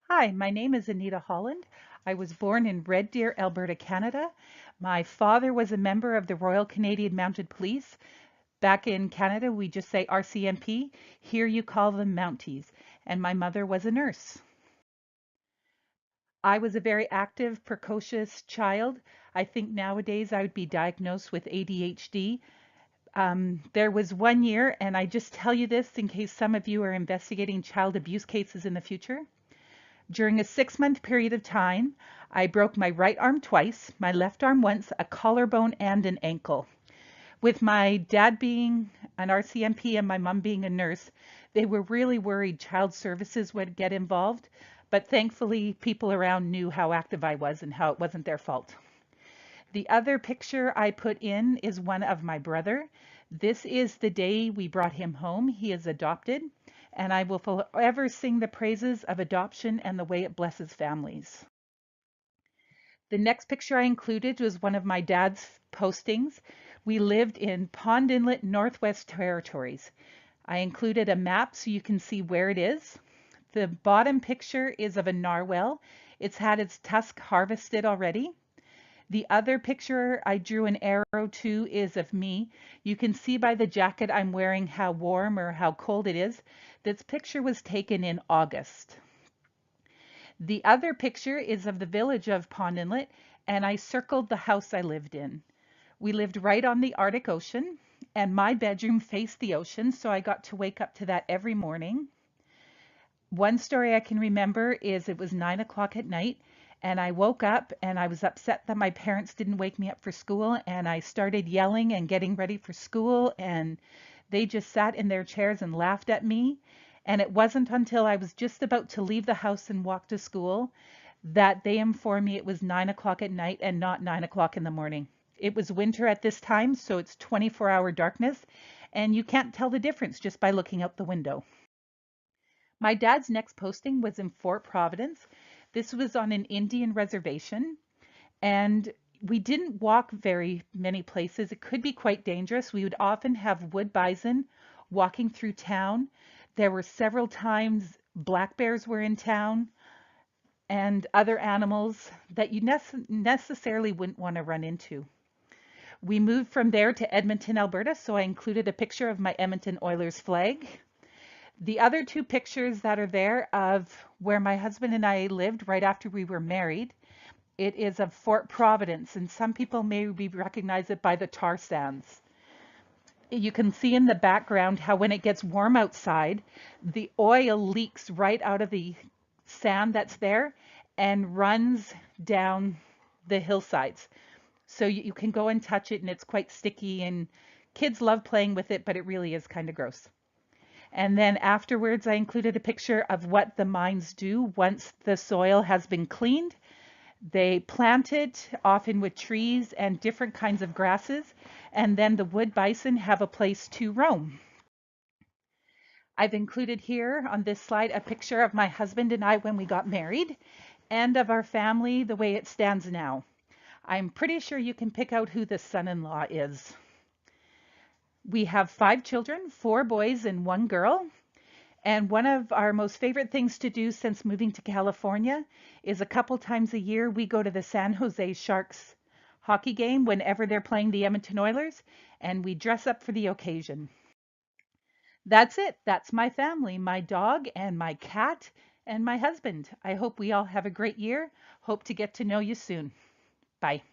Hi, my name is Anita Holland. I was born in Red Deer, Alberta, Canada. My father was a member of the Royal Canadian Mounted Police. Back in Canada, we just say RCMP. Here you call them Mounties. And my mother was a nurse. I was a very active, precocious child. I think nowadays I would be diagnosed with ADHD. There was one year, and I just tell you this in case some of you are investigating child abuse cases in the future. During a 6-month period of time, I broke my right arm twice, my left arm once, a collarbone, and an ankle. With my dad being an RCMP and my mom being a nurse, they were really worried child services would get involved, but thankfully people around knew how active I was and how it wasn't their fault. The other picture I put in is one of my brother. This is the day we brought him home. He is adopted, and I will forever sing the praises of adoption and the way it blesses families. The next picture I included was one of my dad's postings. We lived in Pond Inlet, Northwest Territories. I included a map so you can see where it is. The bottom picture is of a narwhal. It's had its tusk harvested already. The other picture I drew an arrow to is of me. You can see by the jacket I'm wearing how warm or how cold it is. This picture was taken in August. The other picture is of the village of Pond Inlet, and I circled the house I lived in. We lived right on the Arctic Ocean, and my bedroom faced the ocean, so I got to wake up to that every morning. One story I can remember is it was 9 o'clock at night, and I woke up and I was upset that my parents didn't wake me up for school, and I started yelling and getting ready for school, and they just sat in their chairs and laughed at me. And it wasn't until I was just about to leave the house and walk to school that they informed me it was 9 o'clock at night and not 9 o'clock in the morning. It was winter at this time, so it's 24-hour darkness, and you can't tell the difference just by looking out the window. My dad's next posting was in Fort Providence. This was on an Indian reservation, and we didn't walk very many places. It could be quite dangerous. We would often have wood bison walking through town. There were several times black bears were in town and other animals that you necessarily wouldn't want to run into. We moved from there to Edmonton, Alberta, so I included a picture of my Edmonton Oilers flag. The other two pictures that are there of where my husband and I lived right after we were married, it is of Fort Providence, and some people maybe recognize it by the tar sands. You can see in the background how when it gets warm outside, the oil leaks right out of the sand that's there and runs down the hillsides. So you can go and touch it, and it's quite sticky, and kids love playing with it, but it really is kind of gross. And then afterwards, I included a picture of what the mines do once the soil has been cleaned. They plant it often with trees and different kinds of grasses, and then the wood bison have a place to roam. I've included here on this slide a picture of my husband and I when we got married and of our family the way it stands now. I'm pretty sure you can pick out who the son-in-law is. We have 5 children, 4 boys and 1 girl. And one of our most favorite things to do since moving to California is a couple times a year we go to the San Jose Sharks hockey game whenever they're playing the Edmonton Oilers, and we dress up for the occasion. That's it. That's my family, my dog and my cat and my husband. I hope we all have a great year. Hope to get to know you soon. Bye.